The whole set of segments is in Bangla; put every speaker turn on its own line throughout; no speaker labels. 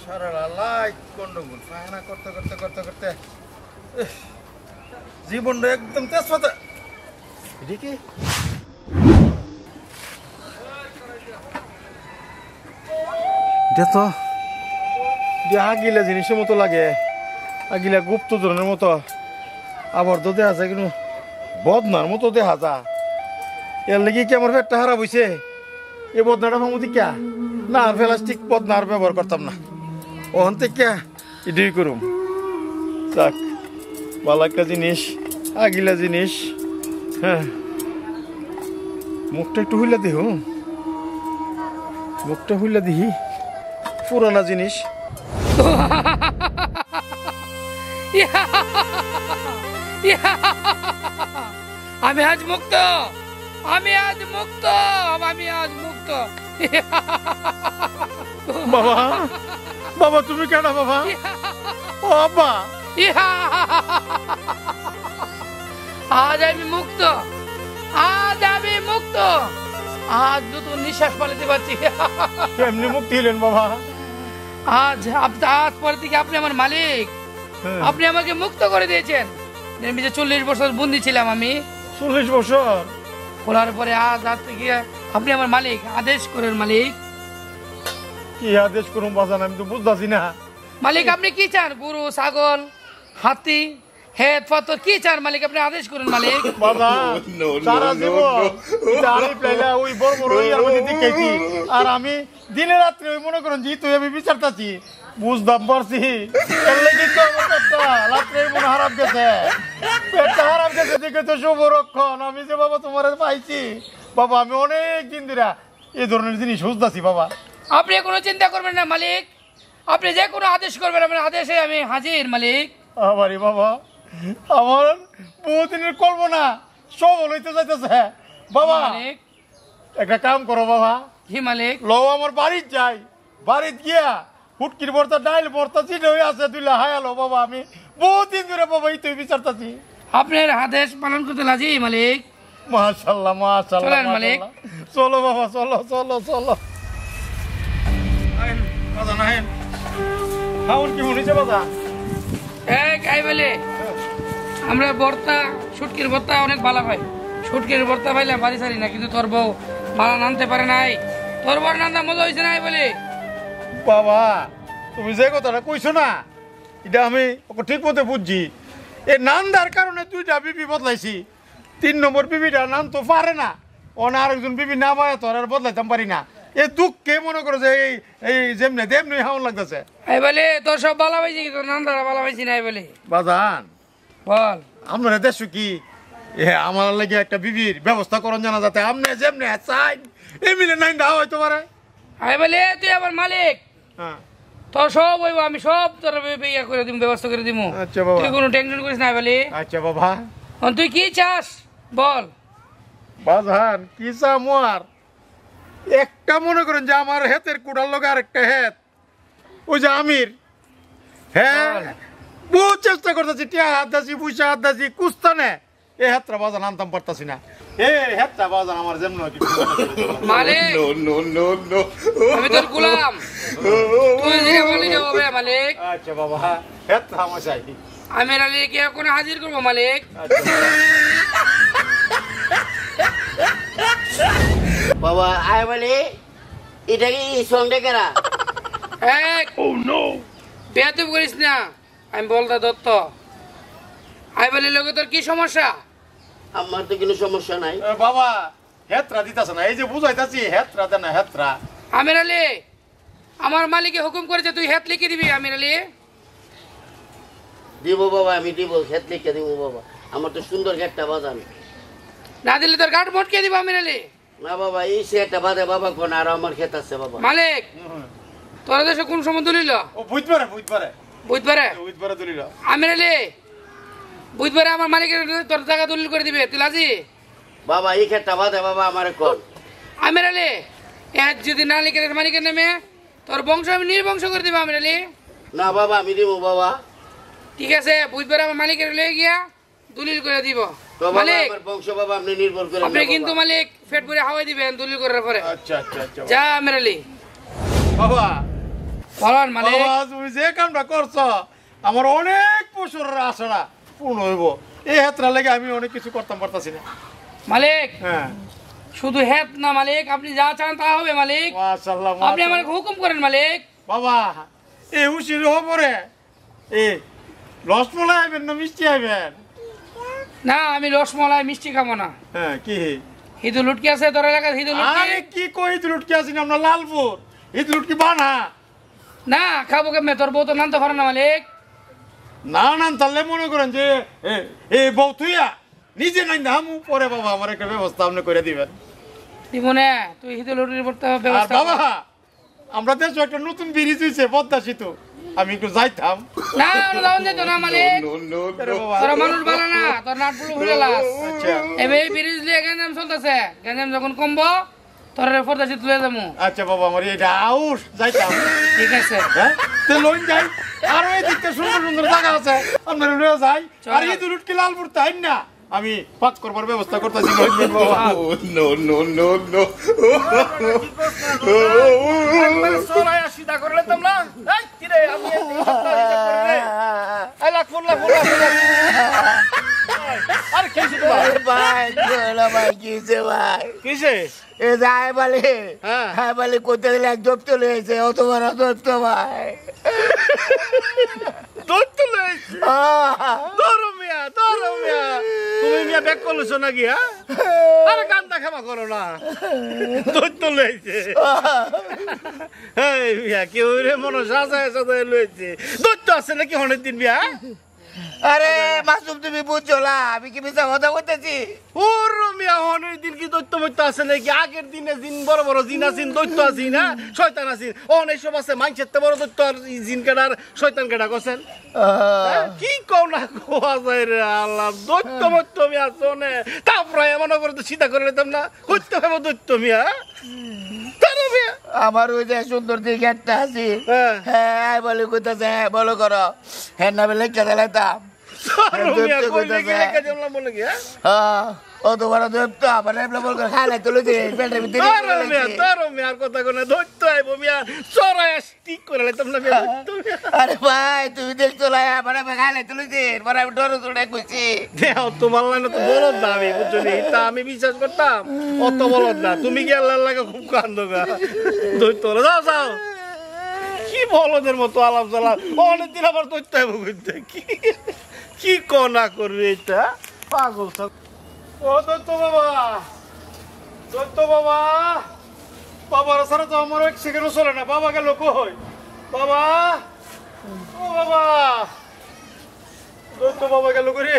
সারা লাইট গন্ডগোল ফায়না করতে করতে করতে করতে জীবনটা একদম তেজপাতা। এটা কি এটা তো আগিলা জিনিসের মতো লাগে, আগিলা গুপ্ত ধরনের মতো, আবার তো দেখা যায় কিন্তু বদনার মতো দেখা যা। এর লেগে কি আমার পেটটা খারাপ হয়েছে? এই বদনাটা ভাঙুতি কে না, আর প্লাস্টিক বদনা আর ব্যবহার করতাম না, ওখান থেকে এটাই করুম। যাক, ভালো একটা জিনিস, আগিলা জিনিস। হ্যাঁ, মুখটা একটু হইলা দিহ, মুখটা হইলা দিহি, পুরানা জিনিস।
আমি আজ মুক্ত, আমি আজ মুক্ত, আমি আজ মুক্ত।
বাবা, বাবা তুমি কেন বাবা? ও বাবা,
আজ আমি মুক্ত, আজ আমি মুক্ত, আজ নতুন নিঃশ্বাস পালাতে পারছি।
কেমনি মুক্তি হলেন বাবা?
আজ আজ পরে থেকে আপনি আমার মালিক, আপনি আমাকে মুক্ত করে দিয়েছেন। 40 বছর বন্দী ছিলাম আমি।
40 বছর
খোলার পরে আজ থেকে আপনি আমার মালিক। আদেশ করেন মালিক।
কি আদেশ করুন বাজান, আমি তো বুঝতেছি না।
মালিক আপনি কি চান? গরু, ছাগল, হাতি, হেদ, পাথর কি চান মালিক? আপনি আদেশ করুন মালিক।
বাবা সারা জীবন ওই বড় বড় দেখেছি, আর আমি দিনে রাত্রে ওই মনে করেন যে তুই আমি বিচারতাছি, বুঝতাম পারছি রাত্রে মনে হারাপ গেছে, পেটটা হারাপ গেছে দেখে তো শুভ রক্ষণ। আমি যে বাবা তোমার পাইছি বাবা, আমি অনেক দিন ধরে এই ধরনের জিনিস বুঝতেছি বাবা।
আপনি কোনো চিন্তা করবেন না মালিক, আপনি যে কোনো আদেশ করবেন, আপনার আদেশে আমি হাজির মালিক।
আমারই বাবা, আমার বহুদিনের কল্পনা সব হইতে যাইতেছে বাবা। একটা কাম করো বাবা।
কি মালিক?
লো আমার বাড়ির যাই, বাড়িত গিয়া হুটকির ভর্তা, ডাইল ভর্তা চিনে হয়ে আছে, তুইলা হায়ালো বাবা। আমি বহুদিন ধরে বাবা এই তুই বিচারতাছি।
আপনার আদেশ পালন করতে রাজি মালিক।
মাশাআল্লাহ মাশাআল্লাহ মালিক। চলো বাবা, চলো চলো চলো। আইন বাবা, নাইন খাউন কি হইছে বাবা?
এই বলে আমরা ভর্তা, শুটকির ভর্তা অনেক ভালো পাই। শুটকির ভর্তা পাইলে বাড়ি ছাড়ি না, কিন্তু তোর বউ মালা নানতে পারে নাই। তোর বউ নান্দা মজা হয়েছে নাই বলে।
বাবা তুমি যে কথাটা কইছো না, এটা আমি ঠিক মতো বুঝছি। এই নান্দার কারণে 2টা বিবি বদলাইছি। 3 নম্বর বিবিটা নাম তো পারে না, অন্য আরেকজন বিবি না পায়, তোর আর বদলাইতাম পারি না। এই দুঃখকে মনে করো যে এই যেমনি তেমনি হাউন লাগতেছে।
এই বলে তোর সব ভালো পাইছি, তোর নান্দারা ভালো পাইছি নাই বলে।
বাজান
বল,
আপনারা দেশ কি আমার লাগে একটা বিবির ব্যবস্থা করুন জানা, যাতে আপনি যেমনি চাই এমনি নাই না হয়তো পারে।
এই বলে তুই আমার মালিক, তোর সব হইব, আমি সব তোর ইয়া করে দিব, ব্যবস্থা করে দিব।
আচ্ছা বাবা,
তুই কোনো টেনশন করিস না বলে।
আচ্ছা বাবা,
তুই কি চাস বল।
বাজান কি চামো আর একটা মনে করেন যে আমার হেতের কুড়ার লোক আর একটা হেত, ওই যে আমির, হ্যাঁ বহুত চেষ্টা করতেছি, টিয়া হাত দাসি, পয়সা হাত দাসি, কুস্তানে এই হেতটা বাজান আনতাম পারতাছি না। হেতটা বাজান আমার যেমন
মালিক, আমি তোর গোলাম, তুই যে বলি হবে মালিক।
আচ্ছা বাবা, হেতটা আমার চাই।
আমির আলী কে কোনো হাজির করবো মালিক।
বাবা আয় বলে এটা কি সঙ্গে কেরা?
বেয়াদবি করিস না, আমি বলতা দত্ত। আই বলি লোকে তোর কি সমস্যা?
আমার তো কোনো সমস্যা নাই
বাবা, হেতরা দিতাছ না, এই যে বুঝাইতাছি হেতরা দেন না হেতরা।
আমির আলী, আমার মালিকে হুকুম করেছে তুই হেত লিখে দিবি। আমির আলী
দিব বাবা, আমি দিব, খেত লিখে দিব বাবা। আমার তো সুন্দর গেটটা বাজান,
না দিলে তোর গাঁট মটকে দিব। আমির আলী
না বাবা, এই সে একটা বাদে বাবা কোন, আর আমার খেত আছে বাবা।
মালিক তোর দেশে কোন সময় দলিল?
বুঝবারে বুঝবারে
বুঝবারে
বুঝবারে দলিল।
আমির আলী বুঝবারে আমার মালিকের তোর জায়গা দলিল করে দিবে, তুই রাজি?
বাবা এই খেতটা বাদে বাবা আমার কোন।
আমির আলী যদি না লিখে মালিকের নামে তোর বংশ আমি নির্বংশ করে দিবে। আমির আলী
না বাবা, আমি দিব বাবা।
ঠিক আছে, বুঝবারে আমার মালিকের লয়ে গিয়া দলিল করে দিব।
মালিক আমার বংশ বাবা, আপনি নির্ভর করেন
আপনি কিন্তু মালিক পেট ভরে হাওয়াই দিবেন দলিল করার পরে।
আচ্ছা আচ্ছা আচ্ছা
যা আমির আলী।
বাবা
বলেন মালিক।
বাবা তুমি যে কামটা করছো আমার অনেক বছরের আশাটা পূর্ণ হইব। এই হাতরা লেগে আমি অনেক কিছু করতাম পারতাছি না।
মালিক
হ্যাঁ
শুধু হেত না মালিক, আপনি যা চান তা হবে মালিক।
মাশাআল্লাহ
আপনি আমাকে হুকুম করেন মালিক।
বাবা এই হুশির খবরে এই রসমলাই আইবেন না মিষ্টি আইবেন?
না আমি রসমলাই মিষ্টি খাবো না।
হ্যাঁ কি
হিদু লুটকি আছে তোর এলাকায়? হিদু লুটকি
আরে কি কই ঈদ লুটকি আছি না আমরা লালপুর ঈদ লুটকি বানা
না খাবো কেমনে? তোর বউ তো নামতে পারে না মালিক।
না না তাহলে মনে করেন যে এই বউ তুইয়া নিজে নাই না আমু পরে বাবা আমার একটা ব্যবস্থা আপনি করে দিবেন।
দিবনে তুই হিদু লুটির করতে হবে
আর
ব্যবস্থা।
বাবা আমরা দেশে একটা নতুন ব্রিজ হয়েছে পদ্মা সেতু, আমি একটু যাইতাম।
না ওরা যাওন যেত না মালিক।
আরে বাবা,
তোরা মানুষ ভালো না, তোর নাটগুলো ভুলে লাস।
আচ্ছা
এবার ব্রিজ দিয়ে গ্যাঞ্জাম চলতেছে, গ্যাঞ্জাম যখন কমবো তোর পর্দাসি তুলে যাবো।
আচ্ছা বাবা আমার এটা আউস যাইতাম।
ঠিক আছে
হ্যাঁ তে লইন যাই আরো এই দিকটা সুন্দর সুন্দর জায়গা আছে আপনারা লয়ে যাই। আর এই দুলুটকি লালপুর তাই না আমি পাক করবার ব্যবস্থা করতেছি। বাবা
সিধা করে লেতাম না। এই, কি রে, আমি এই লাখ ফুল আর খেয়েছি তোমার
ভাই চলো ভাই কিছে ভাই
কিসে?
এ যায় বলে
হ্যাঁ।
হ্যাঁ বলে করতে গেলে এক জব চলে এসে অত বড় দত্ত ভাই
দৈত্য লইছি। ধরো মিয়া, তুমি মিয়া ব্যাক করলেছো নাকি? হ্যাঁ, আরে কান্দা ক্ষমা করো না, দৈত্য লইছে। এই মিয়া কেউ রে মনে সাজায় সাজায় লইছে। দৈত্য আছে নাকি অনেক দিন মিয়া?
আরে মাসুম তুমি বুঝছো না আমি কি মিশা কথা বলতেছি?
ওর মিয়া অনেক দিন কি দৈত্য মৈত্য আছে নাকি? আগের দিনে জিন বড় বড় জিন আছেন, দৈত্য আছি না, শয়তান আছেন। অনেক সব আছে মাইনছের বড় দৈত্য আর জিন কেডার শয়তান কেডা করছেন। কি কও না কোয়া যায় রে আল্লাহ, দৈত্য মৈত্য মিয়া শোনে তারপরে মনে করে তো সিধা করে নিতাম না, হইতে হবে দৈত্য মিয়া। তারও মিয়া
আমার ওই যে সুন্দর দিকে একটা আছে
হ্যাঁ।
হ্যাঁ বলে কোথাছে হ্যাঁ বলো করো হ্যাঁ না বলে কে দিলাম
তারও মিয়া কইলে কি লেখা জমলাম বলে কি? হ্যাঁ,
অত বড় দত্ত আমার এমনি বল করে খাইলে তুলে দিয়ে পেটের ভিতরে
তারও মিয়ার কথা কোনে দৈত্য আইব মিয়া চড়ায় ঠিক করে লাইতাম না মিয়া, দৈত্য মিয়া।
আরে ভাই তুমি দেখছো না আমার খাইলে তুলে দিয়ে পরে আমি ডরে চড়ে খুঁজছি
দেও তোমার লাইনে তো বলদ না আমি, বুঝছো নি? তা আমি বিশ্বাস করতাম অত বলদ না। তুমি কি আল্লাহর লাগে খুব কান্দো গা দৈত্য হলো। যাও যাও, কি বলদের মতো আলাপ চালাপ। অনেকদিন আবার দৈত্য আইব বুঝতে কি কনা করবে এটা পাগল সব।
ও দত্ত বাবা, দত্ত বাবা, বাবার ছাড়া তো আমার এক সেকেন্ডও চলে না। বাবা গেল কই? বাবা, ও বাবা, দত্ত বাবা গেল করে।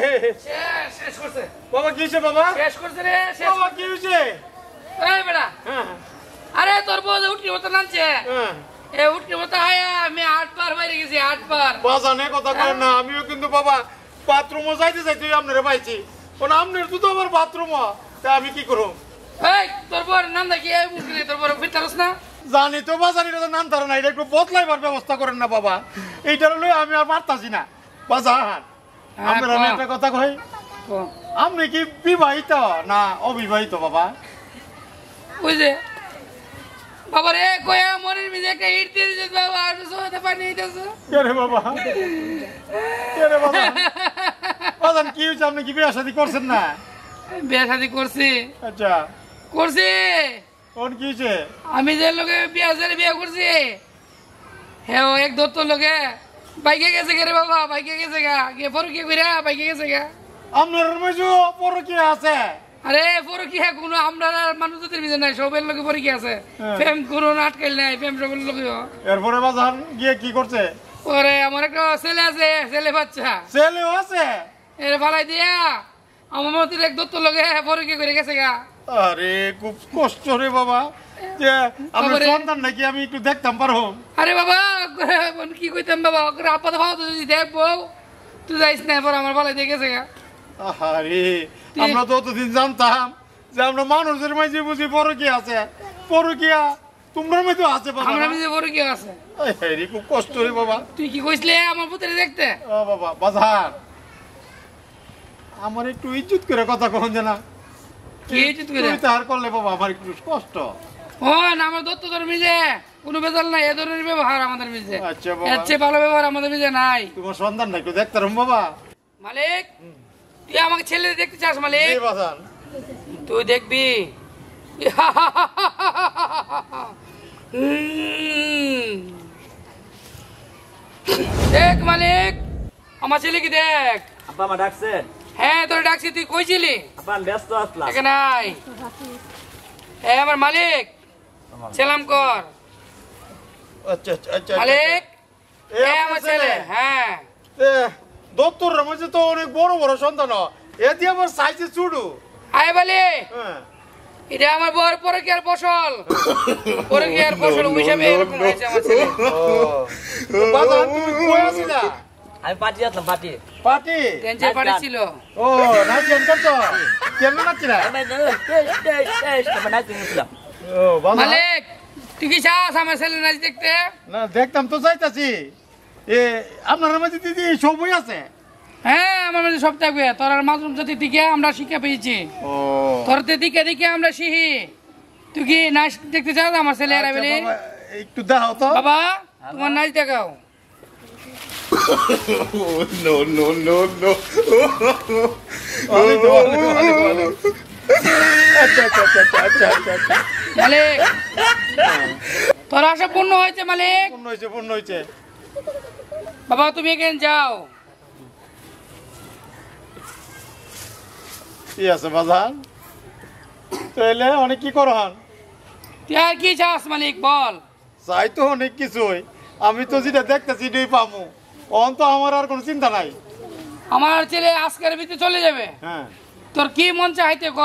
শেষ করছে,
বাবা কি হয়েছে বাবা?
শেষ করছে রে, শেষ।
বাবা কি হয়েছে?
এই বেটা,
হ্যাঁ
আরে তোর বউ উঠকি মতো নামছে।
হ্যাঁ
এ উঠকি মতো হায়া আমি 8 বার বাইরে গেছি, 8 বার।
বাজানে কথা করেন না। আমিও কিন্তু বাবা বাথরুমও যাইতে যাইতে আপনারা পাইছি। কোন আপনার তো আমার বাথরুম, তা আমি কি করব?
এই তোর বউর নাম দেখি এই মুখে তোর বউর ফিরতারস না?
জানি তো বাজানিটা নাম তার না, এটা একটু বদলাইবার ব্যবস্থা করেন না বাবা। এইটার লই আমি আর পারতাছি না বাজান। আপনার আমি একটা কথা কই, আপনি কি বিবাহিত না অবিবাহিত বাবা?
ওই যে বাবা রে কয়া মনের মিজে একটা ইট দিয়ে দিছে বাবা, আর সোতে পানি দিতেছে।
কে রে বাবা, কে রে বাবা? বাজান কি হয়েছে? আপনি কি বিয়ে শাদী করছেন না?
বিয়ে শাদি করছি,
আচ্ছা
করছি।
কোন কি হয়েছে?
আমি যে লোকে বিয়ে করছি হ্যাঁ ও এক দত্ত লোকে বাইকে গেছে গে রে বাবা, বাইকে গেছে গা, গিয়ে পরকিয়া কইরা বাইকে গেছে গা।
আপনার মেজো পর কি আছে?
আরে পরকিয়া কোনো আমরা মানুষদের ভিতরে নাই, সবের লোকে পরকিয়া আছে। প্রেম কোনো আটকাইল নাই, প্রেম সবের লোকে।
এরপরে বাজান গিয়ে কি করছে?
ওরে আমার একটা ছেলে আছে, ছেলে বাচ্চা,
ছেলেও আছে?
এর ফালাই দিয়া আমার মতির এক দত্ত লোকে পরকিয়া করে গেছে গা।
আরে খুব কষ্ট রে বাবা, যে আপনার
বাবারে।
সন্তান নাকি আমি একটু দেখতাম পারো?
আরে বাবা কি কইতাম বাবা, আপা ভাও তো যদি দেখবো তুই যাইস না, পর আমার ফালাই দিয়ে গেছে গা।
আরে আমরা তো অতদিন জানতাম যে আমরা মানুষের মাঝে বুঝি পরকিয়া আছে। পরকিয়া তোমরা মধ্যে আছে বাবা?
আমরা যে পরকিয়া আছে।
আরে খুব কষ্ট রে বাবা।
তুই কি কইসলে আমার পুত্রে দেখতে?
ও বাবা বাজার, আমার একটু ইজ্জত করে কথা কখন জানা?
কি ইজ্জত করে?
তুই তার করলে বাবা আমার একটু কষ্ট।
ও না আমার দত্ত তোর মিজে কোনো বেজাল নাই, এ ধরনের ব্যবহার আমাদের বিজে।
আচ্ছা বাবা।
এর চেয়ে ভালো ব্যবহার আমাদের বিজে নাই।
তোমার সন্তান না একটু দেখতে রম বাবা।
মালিক তুই আমাকে ছেলে দেখতে চাস মালিক?
জি বাজান।
তুই দেখবি দেখ মালিক, আমার ছেলে কি দেখ।
আপা মা ডাকছেন?
হ্যাঁ তোর ডাকছি, তুই কইছিলি?
আপা আমি ব্যস্ত আসলাম।
এখানে নাই। আমার মালিক সালাম কর।
আচ্ছা আচ্ছা আচ্ছা
মালিক
এ
আমার ছেলে। হ্যাঁ
দত্তর রমেছে তো অনেক বড় বড় সন্তান, এ দিয়ে আমার সাইজে চুড়ু।
আয় বলে
হ্যাঁ
এটা আমার বড় পরে কি আর ফসল, পরে কি আর ফসল হিসাবে এরকম হয়েছে আমার ছেলে।
বাজান তুমি কই আছিলা?
আমি পার্টি আসলাম, পার্টি।
পার্টি?
টেনশন পার্টি ছিল।
ও নাচ গান করছো? কেমন নাচছিলা? ও বাজান।
মালিক তুই কি চাস আমার ছেলে নাচ দেখতে?
না দেখতাম তো চাইতাছি। এ আপনার মধ্যে দিদি সবই আছে?
হ্যাঁ আমার মধ্যে সব থাকবে। তোর আর মাতরুম জাতি থেকে আমরা শিক্ষা পেয়েছি,
ও
তোর দিকে দিকে আমরা শিখি। তুই কি নাচ দেখতে চাস আমার ছেলে?
আচ্ছা
বলি
বাবা, একটু দেখাও তো।
বাবা তোমার নাচ দেখাও।
আচ্ছা আচ্ছা আচ্ছা আচ্ছা আচ্ছা আচ্ছা আচ্ছা।
মালিক তোর আশা পূর্ণ হয়েছে মালিক।
পূর্ণ হয়েছে।
বাবা তুমি এখানে যাও।
কি আছে বাজান? তাহলে অনেক কি করহান?
তুই আর কি চাস মালিক বল?
চাই তো অনেক কিছুই, আমি তো যেটা দেখতেছি এটাই পামু। অন তো আমার আর কোনো চিন্তা নাই।
আমার ছেলে আজকের ভিতরে চলে যাবে।
হ্যাঁ
তোর কি মন চাইতে ক?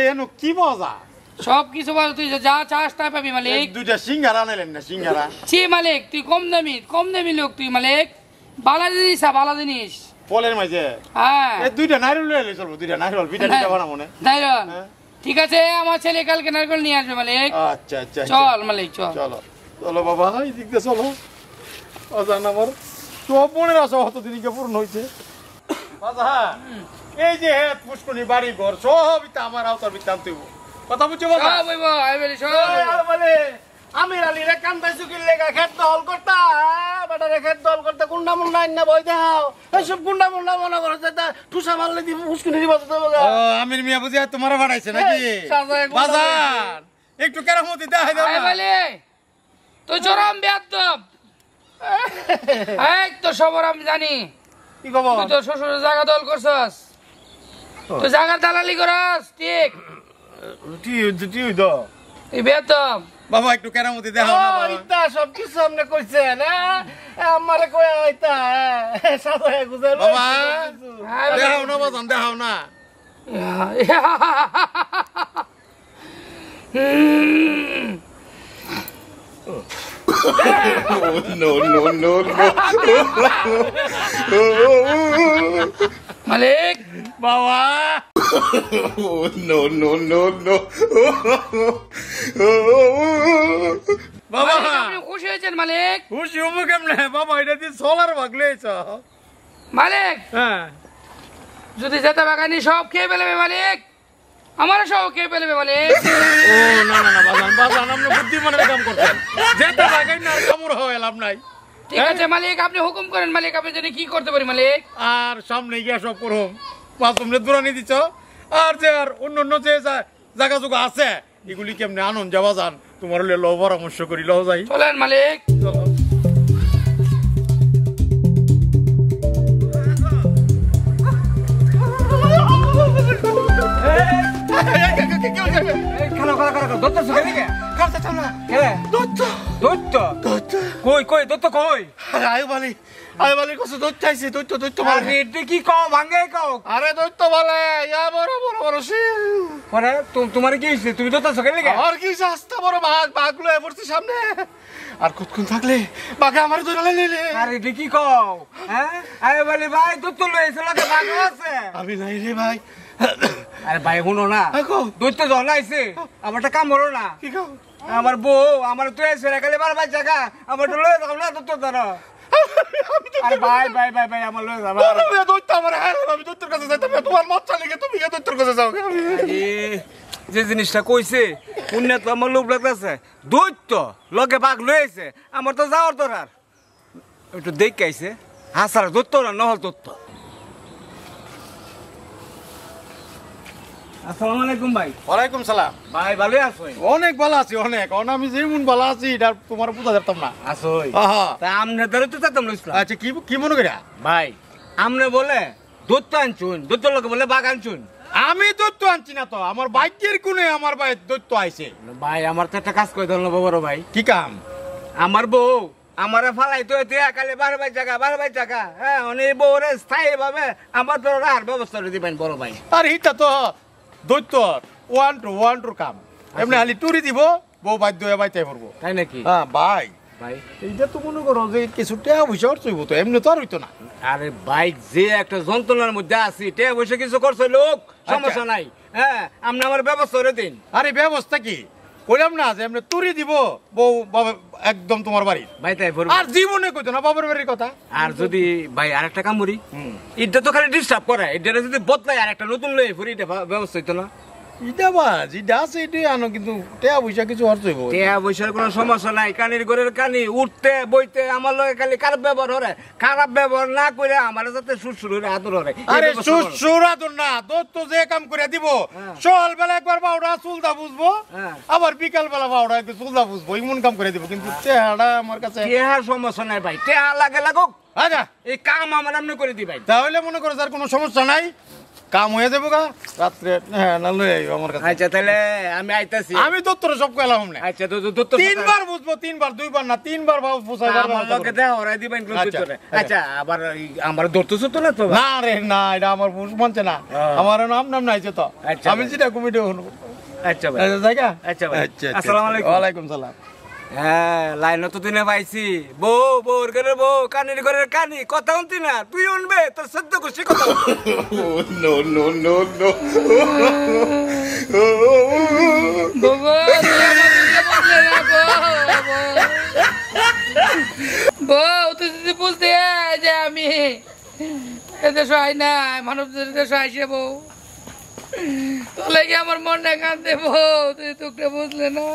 এনো কি মজা!
সব কিছু বল, তুই যা চাস তা পাবি মালিক।
দুইটা সিঙ্গারা আনাইলেন না, সিঙ্গারা।
ছি মালিক তুই কম দামি লোক তুই মালিক। বালা জিনিস বালা জিনিস।
ফলের মাঝে
হ্যাঁ
এই দুইটা নারিয়েল লইলে চলবো, দুইটা নারিয়েল পিঠা টিঠা বানাবো না?
নাইরন
হ্যাঁ।
ঠিক আছে, আমার ছেলে কালকে নারকেল নিয়ে আসবে মালিক।
আচ্ছা আচ্ছা আচ্ছা।
চল মালিক চল।
চলো চলো বাবা, এই দিক দিয়ে চলো। অজান আমার সব মনের আশা অতদিনকে পূর্ণ হয়েছে। বাজা এই যে হেত পুষ্করণী বাড়ি ঘর সবই তো আমার আওতার ভিতরে আনতে হইব। কথা বুঝছো বাবা?
সব হইব, আই বলি সব।
বলে আমির আলী রে কান্দাই চুকির লেগা খেত দল করতা, বেটা রে খেত দল করতে গুন্ডা মুন্ডা না বই দেখাও। এইসব গুন্ডা মুন্ডা মনে করো যে ঠুসা মারলে দিব পুষ্করণী দিব তো
ও আমির মিয়া বুঝি তোমার বাড়াইছে নাকি?
সাজায় গুন্ডা
বাজান একটু কেরামতি দেখাই দাও
আই
না।
বলি তুই চরম বেয়াদব। এই তো সবর আমি জানি।
কি খবর?
তুই তো শ্বশুরের জায়গা দল করছস, তুই জায়গার দালালি করস ঠিক।
তুই দাও
তুই বেয়াদব।
বাবা, একটু কেরামতি দেখাও না বাবা।
ইতা সব কিছু আপনি কইছেন, আমারে কই আইতা সাজায় গুজার
বাবা
আই বলি,
দেখাও না বাজান, দেখাও না।
মালিক
বাবা বাবা
মালিক, আপনি খুশি হয়েছেন মালিক?
খুশি হবো কেমনে বাবা? এটা দিয়ে সোলার ভাগলেছ।
মালিক
হ্যাঁ
যদি যেতে বাগানি সব খেয়ে ফেলবে মালিক, আমার সব খেয়ে ফেলবে মালিক।
ও না না না বাজান, বাজান আপনি বুদ্ধিমানের কাম করছেন। যেতে লাগাই না, কামড় হয়ে লাভ নাই।
ঠিক আছে মালিক, আপনি হুকুম করেন মালিক, আপনি জানি কি করতে পারি মালিক।
আর সামনে গিয়া সব করুম। মা তোমরা দূরানি দিছ। আর যে আর অন্য অন্য যে জায়গা জুগা আছে এগুলি কেমনে আনন্দ যাওয়া যান, তোমার হলে ল পরামর্শ করি ল যাই।
চলেন মালিক।
চলো।
আরে দৈত্য বলে ইয়া বড় বড় বড়
তোমার কি হয়েছে? তুমি তো
আর কি রাস্তা বড় বাঘ বাঘ লয়ে পড়ছে সামনে। আর কতক্ষণ থাকলে বাঘে আমার ধরে নিলে।
আরে এটা কি কও? হ্যাঁ আরে বলি ভাই দুধ তো লয়েছে লোকে ভাগ আছে।
আমি নাই রে ভাই।
আরে ভাই শুনো না, দুধ তো জন আইছে, আমারটা কাম হলো না।
কি খাও?
আমার বউ আমার তুই ছেড়ে গেলে বারবার জায়গা আমার তো লয়ে যাও না দুধ তো ধরো। আরে ভাই ভাই ভাই ভাই আমার লয়ে যাবা।
দৈত্য আমার আমি দৈত্যের কাছে যাইতাম না, তোমার মত চালিয়ে তুমি দৈত্যের কাছে যাও।
যে জিনিসটা কইছে উন্নত আমার লোভ লাগতেছে দৈত্য লগে বাঘ লয়েছে আমার তো যাওয়ার দরকার একটু দেখে আইছে হাসার দৈত্য না নহল দৈত্য আসসালামু আলাইকুম ভাই
ওয়ালাইকুম সালাম।
ভাই ভালোই আছো
অনেক ভালো আছি অনেক আমি যেমন ভালো আছি এটা তোমার বুঝা যেতাম না।
আছো
আহা।
তা আমনে ধরে তো চাইতাম লইছিলাম
আচ্ছা কি কি মনে করিয়া?
ভাই আমনে বলে দৈত্য আনছুন দৈত্য লোকে বলে বাঘ আনছুন
আমি দৈত্য আনছি না তো, আমার বাইকের কোনে আমার ভাই দৈত্য আইছে।
ভাই আমার তো একটা কাজ করে ধরলো বড় ভাই
কি কাম?
আমার বউ আমারে ফালাই তো কালে 12 টাকা হ্যাঁ অনেক বউরে স্থায়ী ভাবে আমার তো রাহার ব্যবস্থা করে দিবেন বড় ভাই
আর হিটা তো দৈত্য ওয়ান টু কাম এমনি খালি টুরি দিব, বউ বাধ্য হয়ে বাইতে পড়বো।
তাই নাকি
হ্যাঁ ভাই,
ভাই
এইটা তো মনে করো যে কিছু টাকা পয়সা চইব তো, এমনি তো আর হইতো না।
আরে বাইক যে একটা যন্ত্রণার মধ্যে আছি টে বসে কিছু করছে লোক সমস্যা নাই হ্যাঁ আপনি আমার ব্যবস্থা করে দিন
আরে ব্যবস্থা কি কইলাম না যে এমনি তুরি দিব, বউ বাবা একদম তোমার বাড়ি।
ভাই তাই বলবো
আর জীবনে কইতো না বাবার বাড়ির কথা।
আর যদি ভাই আরেকটা কামড়ি এটা তো খালি ডিস্টার্ব করে এটা যদি বদলাই আর একটা নতুন লই ফুরি এটা ব্যবস্থা হইতো না
ইটা বাজ ইটা আছে এটাই আনো, কিন্তু টাকা পয়সা কিছু আর চইব।
টেয়া পয়সার কোনো সমস্যা নাই কানির ঘরের কানি উঠতে বইতে আমার লগে খালি খারাপ ব্যবহার হরে খারাপ ব্যবহার না করে আমার যাতে সুর হরে আদর হরে
আরে সুরাদুর না দোস্ত যে কাম করে দিব, সকাল বেলা একবার বাউডা চুলদা বুঝবো, আবার বিকাল বেলা বাউডা একটু চুলদা বুঝবো, এমন কাম করে দিব। কিন্তু চেহারা আমার কাছে
টেহার সমস্যা নাই ভাই টেহা লাগে লাগুক
আচ্ছা
এই কাম আমার আপনি করে দি ভাই
তাহলে মনে করো যার কোনো সমস্যা নাই, কাম হয়ে যাবো গা রাত্রে। হ্যাঁ না লই আইও আমার কাছে।
আচ্ছা তাহলে আমি আইতাছি
আমি দত্তর সব কইলাম না।
আচ্ছা তো দত্ত
তিনবার বুঝবো, তিনবার দুইবার না তিনবার বুঝাইবার
আমার লগে দেয়া ওরাই দিবেন কোন
আচ্ছা,
ভিতরে আচ্ছা আবার আমার দত্তছ তো না তো
না রে না, এটা আমার বুঝ মানছে না, আমার নাম নাইছে তো।
আচ্ছা
আমি যেটা কমিটি
আচ্ছা ভাই
জায়গা।
আচ্ছা ভাই
আচ্ছা
আসসালামু আলাইকুম
ওয়ালাইকুম সালাম।
হ্যাঁ লাইন তো দিনে পাইছি বউর ঘরের বউ কানির ঘরের কানি কথা উনতি না তুই উনবে তোর সদ্য খুশি কথা
নো নো নো নো
বউ তুই যদি বুঝতে যে আমি এদেশ হয় না মানব দেশ আইসে বউ তোর লাগে আমার মনটা কাঁদতে বউ তুই তোকে বুঝলে না।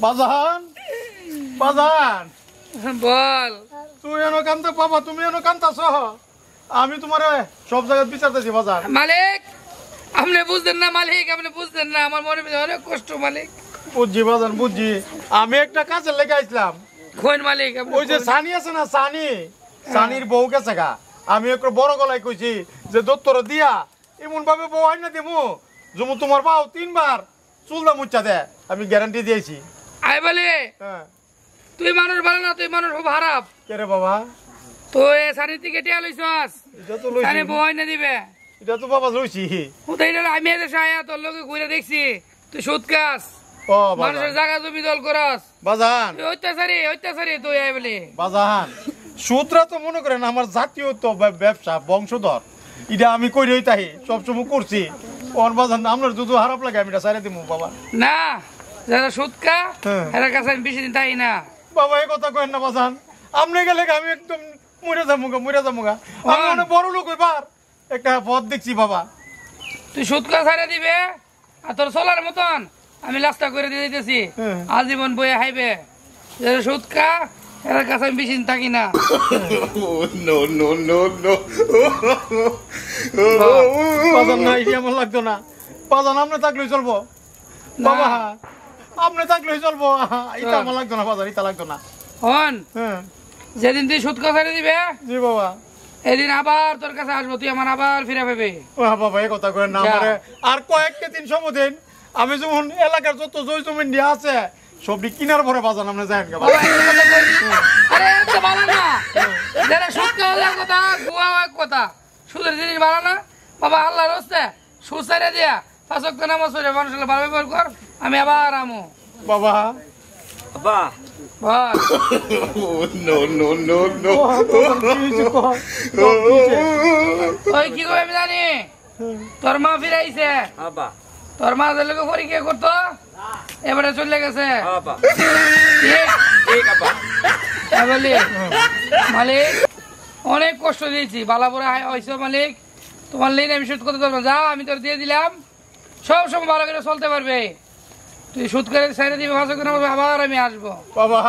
বাজান বাজান
বল
তুই এনো কান্দতে পাবা, তুমি এনো কান্দাছ, আমি তোমার সব জায়গায় বিচারতেছি বাজান।
মালিক আপনি বুঝতেন না, মালিক আপনি বুঝতেন না, আমার মনে অনেক কষ্ট মালিক।
বুঝছি বাজান বুঝছি, আমি একটা কাজের লেগে আসলাম।
কোন মালিক?
ওই যে সানি আছে না, সানির বউ গেছে গা, আমি একটু বড় গলায় কইছি যে দত্তর দিয়া এমন ভাবে বউ আইন না দিমু যেমন তোমার বাউ তিনবার চুলদা মুচ্ছা দে, আমি গ্যারান্টি দিয়েছি।
আই বলে
হ্যাঁ
তুই মানুষ ভালো না, তুই মানুষ খুব খারাপ।
কে রে বাবা?
তুই সানির থেকে টিয়া লইছস,
এটা তো লইছি,
সানি বই না দিবে।
এটা তো বাবা লইছি।
উঠাই না আমি এসে সায়া তোর লোকে ঘুরে দেখছি তুই সুদ খাস,
ও
মানুষের জায়গা জমি দল করস,
বাজান
তুই অত্যাচারী তুই আই বলে।
বাজান সুতরা তো মনে করেন আমার জাতীয় তো ব্যবসা বংশধর, এটা আমি কইরই তাই সবসময় করছি। ওর বাজান আপনার যদি খারাপ লাগে আমি এটা সাইরে দিমু বাবা।
না যারা সুদ খা
হ্যাঁ।
এর কাছে আমি বেশি দিন তাই না।
বাবা এই কথা কয়েন না বাজান, আপনি গেলে আমি একদম মরে যাবো। আমি অনেক বড় লোক এবার একটা পথ দেখছি বাবা।
তুই সুদ খা ছাড়া দিবে আর তোর চলার মতন আমি লাস্তা করে দিয়ে দিতেছি,
হ্যাঁ।
আজীবন বইয়ে খাইবে। যারা সুদ খা এর কাছে আমি বেশি দিন থাকি না।
নো নো নো নো
বাজান না এটা আমার লাগতো না বাজান, আপনি থাকলেই চলবো বাবা, আপনি থাকলেই চলবো, এটা আমার লাগতো না বাজান, এটা লাগতো না।
হন
হ্যাঁ
যেদিন তুই সুদ খা ছাড়া দিবে
জি বাবা।
এদিন আবার তোর কাছে আসবো, তুই আমার আবার ফিরে পাবে।
বাবা এই কথা করেন না আমারে, আর কয়েকটা দিন সময় দিন, আমি যেমন এলাকার যত জয় জমি নিয়ে আছে সবটি কিনার পরে বাজান আপনি যান গা বাবা।
আরে এত ভালো না, যারা সুদ খাওয়ার কথা গুয়া এক কথা, সুদের জিনিস ভালো না বাবা। আল্লাহর হস্তে সুদ ছাড়া দিয়া 5 ওয়াক্ত নামাজ পড়ে মানুষের ভালো ব্যবহার কর, আমি আবার আমু
বাবা।
বাবা
বল
নো নো নো নো
ওই কি কই আমি জানি, তোর মা ফিরাইছে,
বাবা
তোর মা যে লোক পরীক্ষা করতো এবারে চলে গেছে।
বাবা
ঠিক
ঠিক বাবা
তাই বলি মালিক অনেক কষ্ট দিয়েছি, বালাপুরা হয়েছ মালিক, তোমার লেন আমি শোধ করতে পারবো, যা আমি তোর দিয়ে দিলাম, সব সময় ভালো করে চলতে পারবে। তুই সুদ করে ছেড়ে দিবি ভালো করে আবার আমি আসবো।
বাবা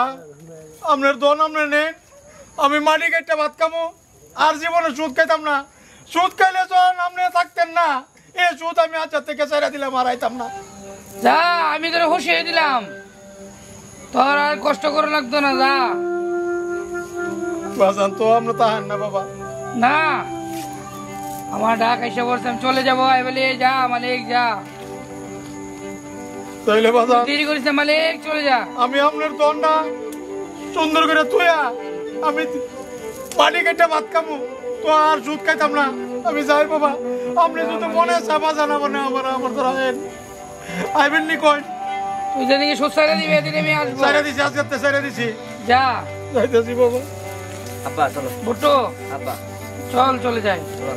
আপনার দন আপনার নেন, আমি মাটি কেটে ভাত খামো, আর জীবনে সুদ খাইতাম না। সুদ খাইলে যখন আপনি থাকতেন না, এই সুদ আমি আচার থেকে ছেড়ে দিলাম, আর আইতাম না।
যা, আমি তোর হুঁশিয়ে দিলাম, তোর আর কষ্ট করে লাগতো না। যা
বাজান তো আমরা তাহান না বাবা।
না, আমার ডাক এসে বলছে আমি চলে যাবো। আই বলে যা মালিক যা,
তাইলে বাজান
দেরি করিস না মালিক, চলে যা।
আমি আপনার দনটা সুন্দর করে তুইয়া আমি মাটি কেটে ভাত খামো, তো আর সুদ খাইতাম না। আমি যাই বাবা, আপনি যদি মনে চাপা জানাবো না আমার তো রাখেন আইবেন নি কই।
তুই যেদিকে সুদ ছেড়ে দিবি এদিকে আমি আসবো।
ছেড়ে দিছি, আজকে ছেড়ে দিছি,
যা
যাইতেছি বাবা।
আব্বা চলো।
বুট্টু
আব্বা
চল, চলে যাই।
চলো।